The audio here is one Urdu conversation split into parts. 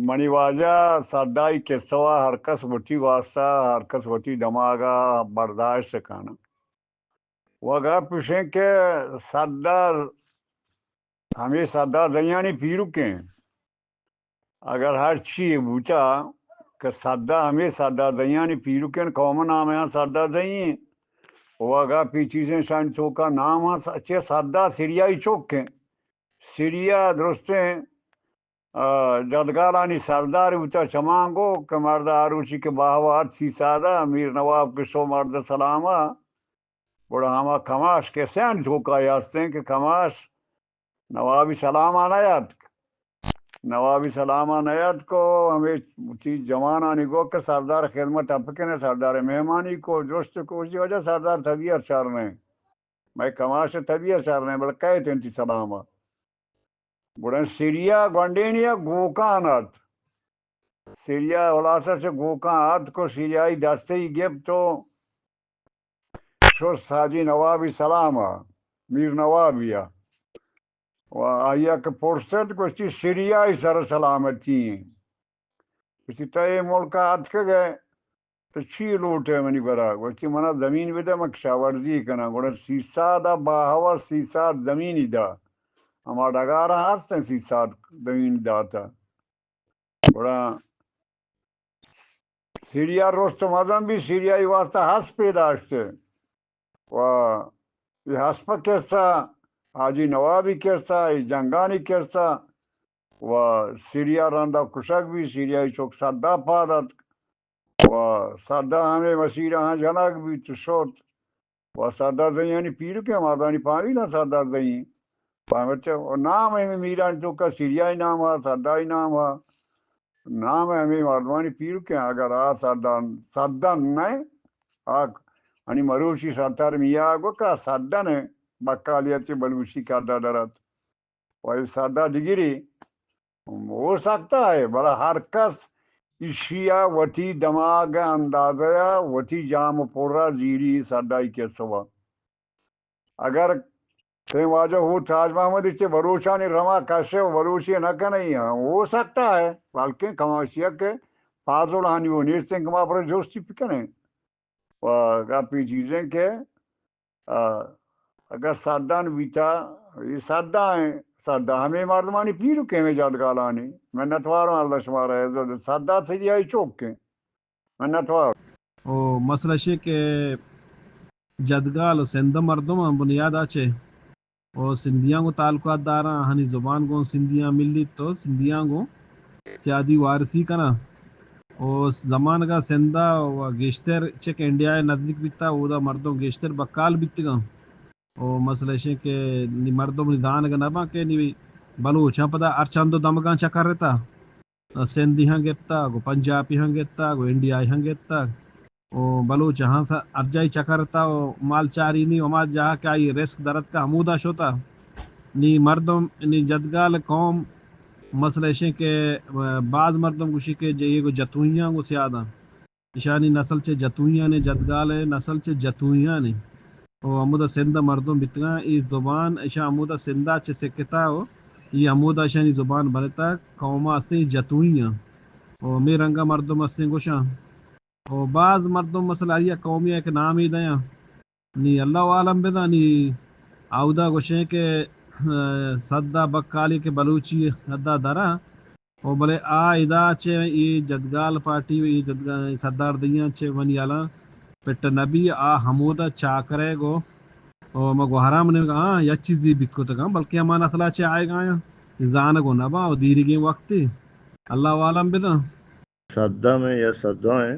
منی واجہ سادائی کے سوا ہر کس وٹی واسطہ ہر کس وٹی دماغا برداشت کانا وگا پوچھیں کہ سادا ہمیں سادا دنیانی پیرو کے اگر ہر چیز بوچا کہ سادا ہمیں سادا دنیانی پیرو کے قوم نام ہے سادا دیں وگا پی چیزیں شان چوکا نام اچھے سادا سیریائی چوک کے سیریا درستیں جدگالانی سردار اوچا چمانگو کہ مرد آروچی کے باہوات سی سادہ میر نواب کشو مرد سلامہ بڑا ہما کماش کے سین چوکا یاستیں کہ کماش نوابی سلامہ نیاد نوابی سلامہ نیاد کو ہمیں چیز جوانانی گو کہ سردار خدمت اپکنے سردار مہمانی کو جوشت کو اسی وجہ سردار طبیعت چارنے میں کماش طبیعت چارنے بلکہ تینتی سلامہ بڑا سیریا گونڈینیا گوکانات سیریا خلاصہ سے گوکانات کو سیریائی دستے ہی گپ تو شوش حاجی نوابی سلامہ میر نوابیہ و آیا کہ پرسد کو اسی سیریائی سر سلامتی ہیں اسی تائے ملکہ ہاتھ کے گئے تو چھی لوٹے منی برا اسی منا زمین بھی دا مکشا ورزی کنا گوڑا سیسا دا باہوا سیسا زمینی دا ہما ڈگارہ ہستیں سیسا زمین داتا گوڑا سیریا روست مزم بھی سیریائی واسطہ ہس پیداشتے و یہ ہسپا کیسا حاجی نوابی کیسا یہ جنگانی کیسا و سیریا رندہ کشک بھی سیریائی چوک سادہ پادت و سادہ ہمیں مسیرہ ہاں جنگ بھی تشوت و سادہ زہیں یعنی پیرو کے مردانی پاوی نا سادہ زہیں پاوچے و نام ہمیں میران چوکا سیریائی نام ہا سادہی نام ہا نام ہے ہمیں مردمانی پیرو کے اگر سادہ نہیں آگ انی مروشی ساتار میاں گو کا سادہ نے بکالیت سے بلوشی کا درات وہی سادہ دگیری ہو سکتا ہے بڑا ہر کس اشیا وٹی دماغ اندازہ وٹی جام پورا زیری سادائی کے سوا اگر کہیں واجہ ہو تاج محمد اسے بروچانی رما کیسے بروچی نہ نہیں ہو سکتا ہے بلکہ کماشیا کے فاضل ہانی وہ نیستیں کما پر جوستی پکنے کافی چیزیں کہ اگر سادان بیتا یہ سادہ ہیں سادہ ہمیں مردمانی پیرو کے میں جادگالانی میں نتواروں اللہ شمارا ہے سادہ سیریائی چوک کے میں نتوار او مسئلہ شے کہ جدگال و سندہ مردم بنیاد آچے او سندھیاں کو تعلقات داراں ہنی زبان کو سندھیاں ملی تو سندھیاں کو سیادی وارسی کنا او زمان کا سندہ و گیشتر چک انڈیا نزدیک بیتا او دا مردوں گیشتر بکال بیتگا او مسئلہ شے کہ مردم دان کا نبا کہ نی بلوچ پدا ارچاندو دمگان چکر رہتا سندھی ہاں گپتا گو پنجابی ہاں گپتا گو انڈیائی ہاں گپتا او بلوچ ہاں سا ارجائی چکرتا او مال چاری نی وما جہاں کیا یہ رسک درد کا عمودہ شوتا نی مردم نی جدگال قوم مسئلہ شے کہ بعض مردم گوشی کہ یہ کو جتوئیاں کو سیادہ نشانی نسل چے جتوئیاں نے جدگال نسل چے جتوئیاں نے او عمودہ سندہ مردم بتگاں ای زبان اشا عمودہ سندہ چے سکتا ہو یہ عمودہ شانی زبان بنتا قوما سے جتوئیاں او می رنگا مردم اسیں گوشاں او بعض مردم مسئلہ آئیا قومیہ کے نام ہی دیاں نی اللہ عالم بدا نی آودہ گوشیں کہ صدہ بکالی کے بلوچی حدہ درہ او بلے ادا چے ای جدگال پارٹی ای جدگال سردار دیاں چے ونی آلا پٹ نبی حمودہ چاکرے گو او مگو حرام نے کہا یا چیزی بکو تکا بلکہ ہمان اصلہ چے آئے گا زان کو نبا او دیری گئے وقتی اللہ عالم بدا سادہ میں یا سادہ ہیں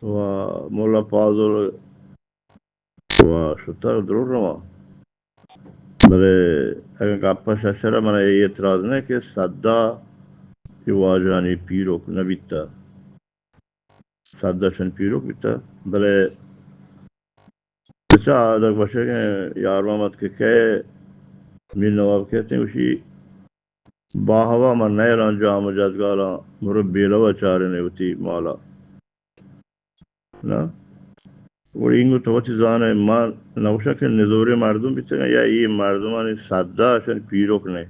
و مولا فاضل و شتر ضرور رہا بلے اگر کپا ششرہ منا یہ اعتراض نہیں کہ سادہ کی واجانی پیروک نبیتا سادہ شن پیروک بیتا بلے اچھا آدھر بشے کہ یار محمد کے کہے میر نواب کہتے ہیں اسی باہوا من نیران جام جدگالا مربی لوا چارے نے ہوتی مالا نا اور اینگو توچی زانے ما نوشا کہ نظوری مردم بیتا گا یا یہ مردمانی سادہ شن پیروک نہیں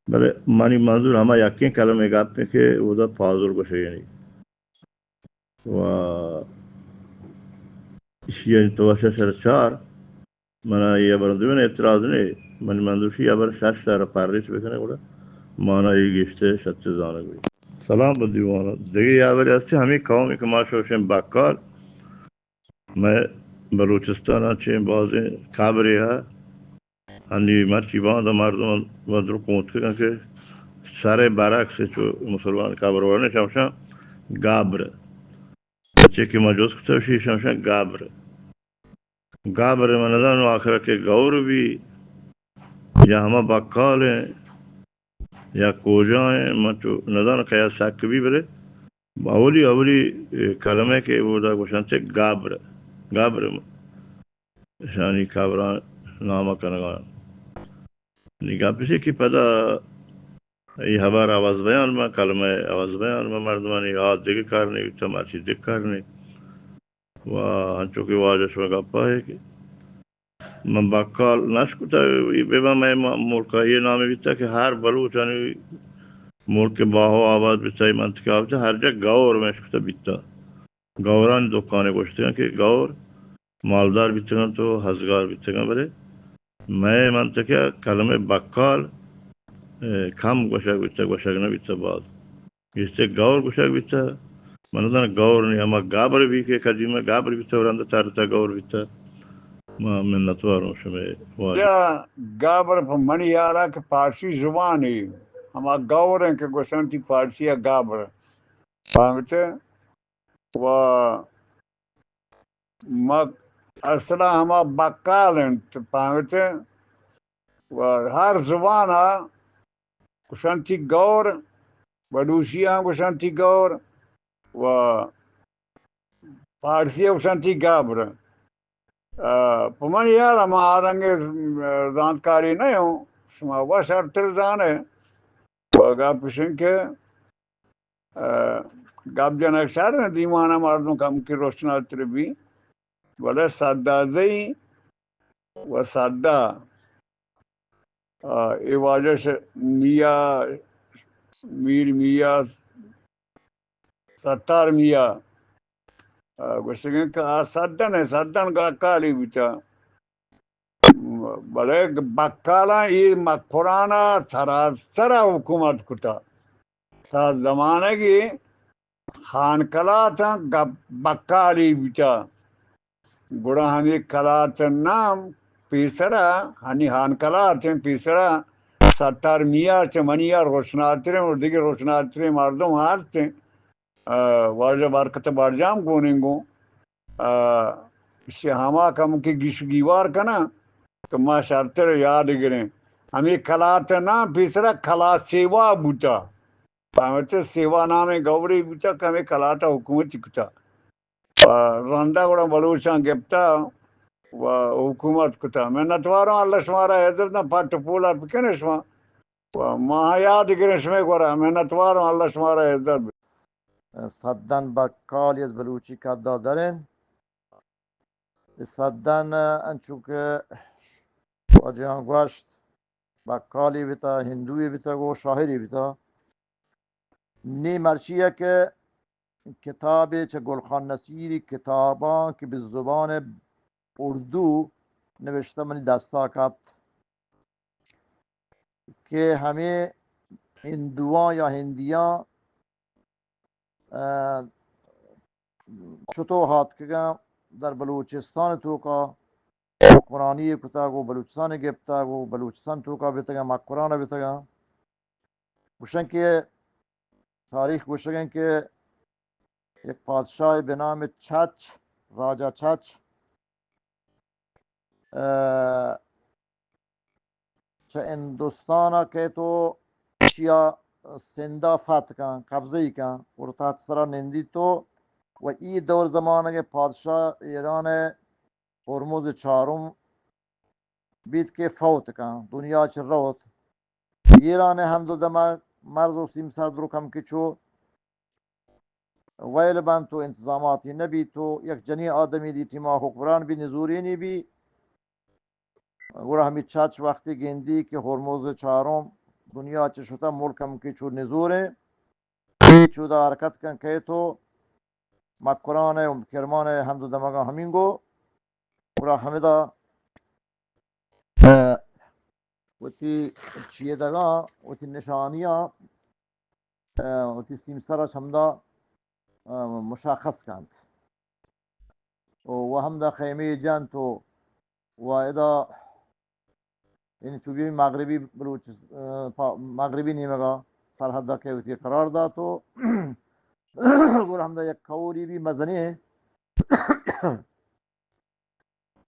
بله مانی منظور همه یکی کلمه گپ که او دا پازور باشه یعنی و یعنی توشه سر چار من یه برندوین اعتراض نه من منظورشی یه بر شش سر پرریش بکنه گوڑا مانا یه گشته شد زانه گوی سلام با دیوانا دیگه یه بری هستی همین قومی که ما شوشیم بکار میں بلوچستان چین بازی کابری ہے ہنی مرچی باندھ مردم ودر کوت کے سارے باراک سے جو مسلمان کابر ورنے شمشان گابر بچے کی مجوز کتا شی شمشان گابر من ندان آخر کے گور بھی یا ہما بقال ہیں یا کوجا ہیں من تو ندان کیا ساک بھی برے اولی کلمے کے وہ دا گوشن سے گابر شانی کابران نامہ کنگان نگاہ پیسی کی پدا یہ ہمار آواز بیان میں کلمہ آواز بیان میں مردمانی یاد دیکھ کرنے تماشی دیکھ کرنے و ہنچو کی واجش میں گپا ہے کہ من بقال نشکتا بیبا میں ملکہ یہ نامی بیتا کہ ہر بلوچانی ملک باہو آواز بیتا منطقہ آبتا ہر جا گور میں شکتا بیتا گوران دکانے گوشتے ہیں کہ گور مالدار بیتا گا تو ہزگار بیتا گا برے میں منطقہ کلمہ بقال کم گوشک نبیتا بعد اس سے گور گوشک بیتا منظر گور نہیں ہما گابر بھی کہ قدیمہ گابر بیتا ورندہ تارتا گور بیتا ما منتواروں شمیں واجب یا گابر پر منی یارا کہ فارسی زبان ہے ہما گور ہیں کہ گوشنتی فارسی ہے گابر فهمتے و اصلا ہما بقال ہیں فهمتے و ہر زبان ہے گوشنتی گور بلوچی ہیں گوشنتی گور و فارسی گوشنتی گابر پمن یار ہم آرنگ زانکاری نہیں ہوں شما وش ارتر زانے گا پشن کے گاب جنک شہر ہیں دیمانہ مردوں کم کی روشنا اتر بھی بلے سادہ زی و سادہ ای واجہ سے میاں میر میاں ستار میاں گوشتگن کہ سادن گا کالی بیتا بلے بکالا یہ مکفرانا سرا حکومت کتا تا زمانے کی خانکلا تا بکالی بیتا گڑا ہمی کلا تا نام پیسرا ہنی خانکلا تا پیسرا ستار میاں چا منیا روشناتریں اور دیگر روشناتریں مردم ہاتھیں واجہ بارکت بارجام گوننگو اسے ہما کم کی گیوار کنا تو ما شرطر یاد گریں ہمیں کلاتا نام پیسرا کلا سیوا بوتا فهمتے سیوا نام گوری بوتا کہ ہمیں کلاتا حکومت کتا رندہ گوڑا بلوچان گپتا و حکومت کتا میں نتواروں اللہ شمارا حضرت نا پاٹ پولا پکنے شما و ماہ یاد گریں شما گورا میں نتواروں اللہ شمارا حضرت صدن بقال از بلوچی که دادرن صدن انچو که واجهان گوشت بقالی بیتا هندوی بیتا گو شاهری بیتا نی مرچیه که کتابی چه گلخان نصیری کتابان که به زبان اردو نوشته منی دستا کبت که همه هندوان یا هندیان شطوحات که در بلوچستان تو کا حکمرانی کتا گو بلوچستان گپتا گو بلوچستان تو کا بیتگا مکران بیتگا گوشن که تاریخ گوشن که یک پادشاه به نام چچ راجا چچ چه هندوستان که تو چیا سندا فتح کن قبضه کن اور تحت سرا نندی تو و ای دور زمانه که پادشاه ایران هرمز چهارم بید که فوت کن دنیا چه روت ایران هم دو دماغ مرز و سیم سر درو کم که چو ویل بند تو انتظاماتی نبی تو یک جنی آدمی دیتی ما حکمران بی نزورینی بی گوڑا همی چچ وقتی گندی که هرمز چهارم دنیا چشوتا ملکم کی چو نزوره چو دا حرکت کن که تو مکران و کرمان هندو دماغا همینگو ورا حمدا وتی چیه دگا وتی نشانیا وتی سیمسرا همدا مشخص کند و همدا خیمه جان تو و ادا یعنی چوبی مغربی بلوچ مغربی نیمگا سرحد که وتی قرار دا تو ور همدا یک کوری بھی مزنی ہے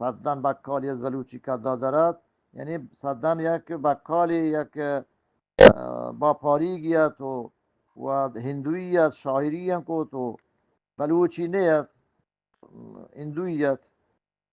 صدن بکالی از بلوچی که دادرد یعنی صدن یک بکالی یک با پاریگیت و هندویت شاعری کو تو بلوچی نیت هندویت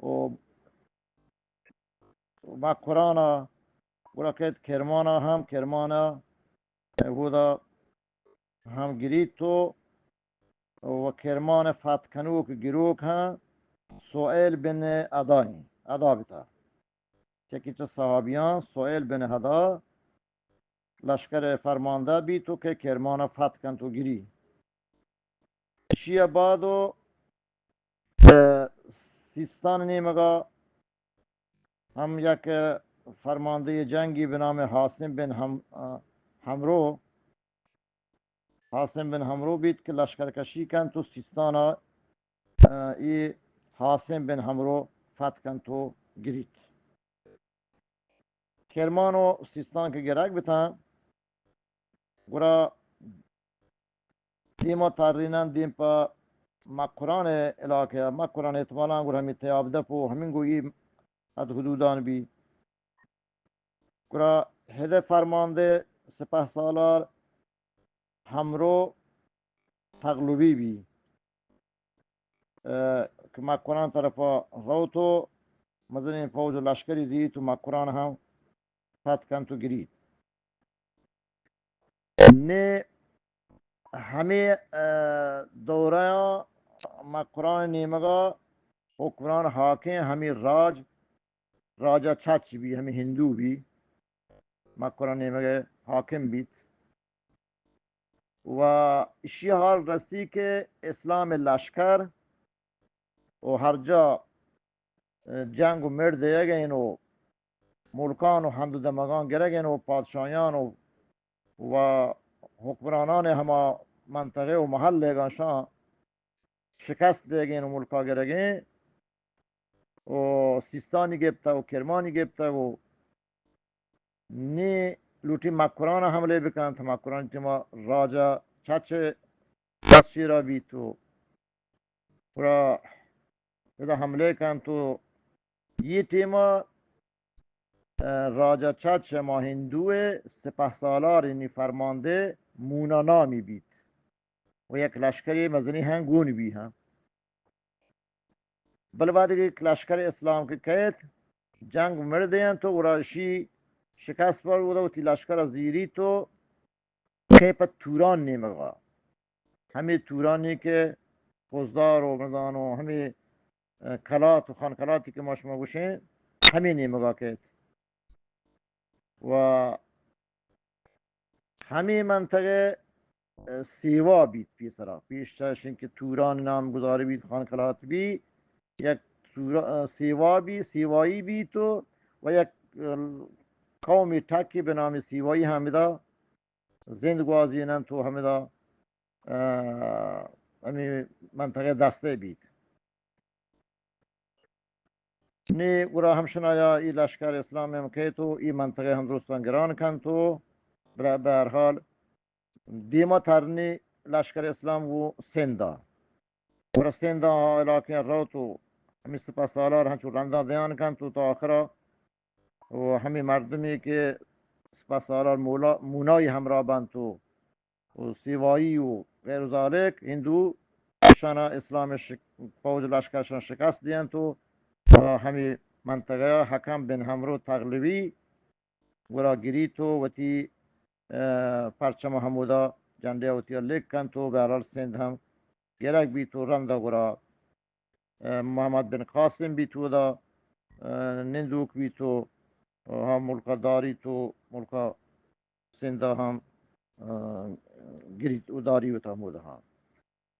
o makurana ولكن kermana هذا هم گریتو و kermana فتکنوک گروک ها سوئیل بن ادانی ادا بتا که چه صحابیان سوئیل بن هدا لشکر فرمانده بی تو که کرمان فتکن تو گیری شیعه بعدو سیستان نیمگا هم یک فرمانده جنگی به نام حاسم بن همرو حاسم بن همرو بید که لشکرکشی کن تو سیستان ای حاسم بن همرو فتح کن تو گرید کرمان و سیستان که گرک بتن گرا دیما تارینان دیم پا مکران علاقه مکران احتمالا گرا همی تیابده پو همین گویی از حدودان بی گرا هده فرمانده سپه سالار همرو تغلبی بی که مکران طرفا روتو مزنین فوج و لشکری زی تو مکران هم فتح کن تو گرید نه همه دوره مکران نیمگا حکمران حاکم همی راجا چچ بی همی هندو بی مکران نیمگا حاکم بیت و اشی حال رسی که اسلام لشکر و هر جا جنگ و مرد یگین و ملکان و هندو دمگان گرگین و پادشاهیان و حکمرانان همه منطقه و محل گانشان شکست دیگین و ملکا گرگین و سیستانی گبتا و کرمانی گبتا و نی لوٹی مکران حمله بکنن تا مکران تیما راجا چچ دستی را بی تو را بدا حمله کن تو یه تیما راجا چچ ما هندوه سپه سالار یعنی فرمانده مونا نامی بید و یک لشکری مزنی هنگون بی هم بل بعد یک لشکر اسلام که کهت جنگ مرده تو وراشی شکست بار بوده و تی لشکر زیری تو خیپ توران نیمگا همه تورانی که پوزدار و مردان و همه کلات و خانکلاتی که ما شما گوشین همه نیمگا کهت و همه منطقه سیوا بید پیسرا پیشترش اینکه توران نام گذاره بید خانکلات بی یک سیوا بی سیوایی بی تو و یک قومی تکی به نام سیوایی همیدا زندگوازینن تو همیدا همی منطقه دسته بید نی ورا همشنایا ای لشکر اسلام هم که تو ای منطقه هم درستان گران کن تو به هر حال دیما ترنی لشکر اسلام و سندا ورا سندا علاقه رو تو همی سپه سالار همچون رندان دیان کن تو تا آخرا و همین مردمی که سپه سالار مونای همراه بند تو و سیوایی و غیر ذالک هندو شانا اسلام فوج لشکرشان شکست دیان تو و همین منطقه حکم بن همرو تغلبی ورا گری تو و تی پرچم همودا جنده و تی لیک کن تو به حال سند هم گرک بی تو رنده ورا محمد بن قاسم بی تو دا نندوک بی تو هم ملکا داری تو ملکا سندا هم گریت و داری و تاموده هم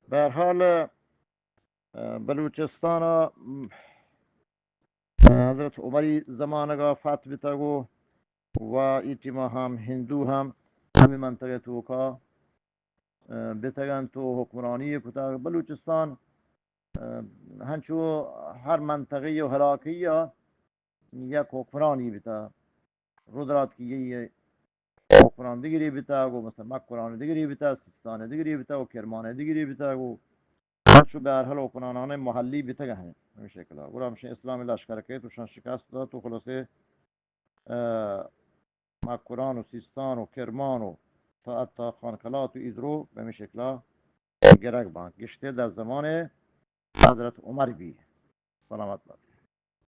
به هر حال بلوچستان حضرت عمری زمانگا فتح بتگو و ایتیما هم هندو هم همین منطقه توکا بتگن تو حکمرانی کتا بلوچستان هنچو هر منطقه و هلاکی یک حکمرانی بتا رودرات کی یه حکمران دیگری بتا و مثلا مکران دیگری بتا سیستان دیگری بتا و کرمان دیگری بتا و هنچو به هر حال حکمرانان محلی بتا گهن همین شکل ها گرام اسلام لشکر که توشان شکست داد تو خلاصه مکران و سیستان و کرمان و تا حتی خانکلات و ایدرو به همین شکل ها گرک بانک گشته در زمان حضرت عمر بی سلامت باد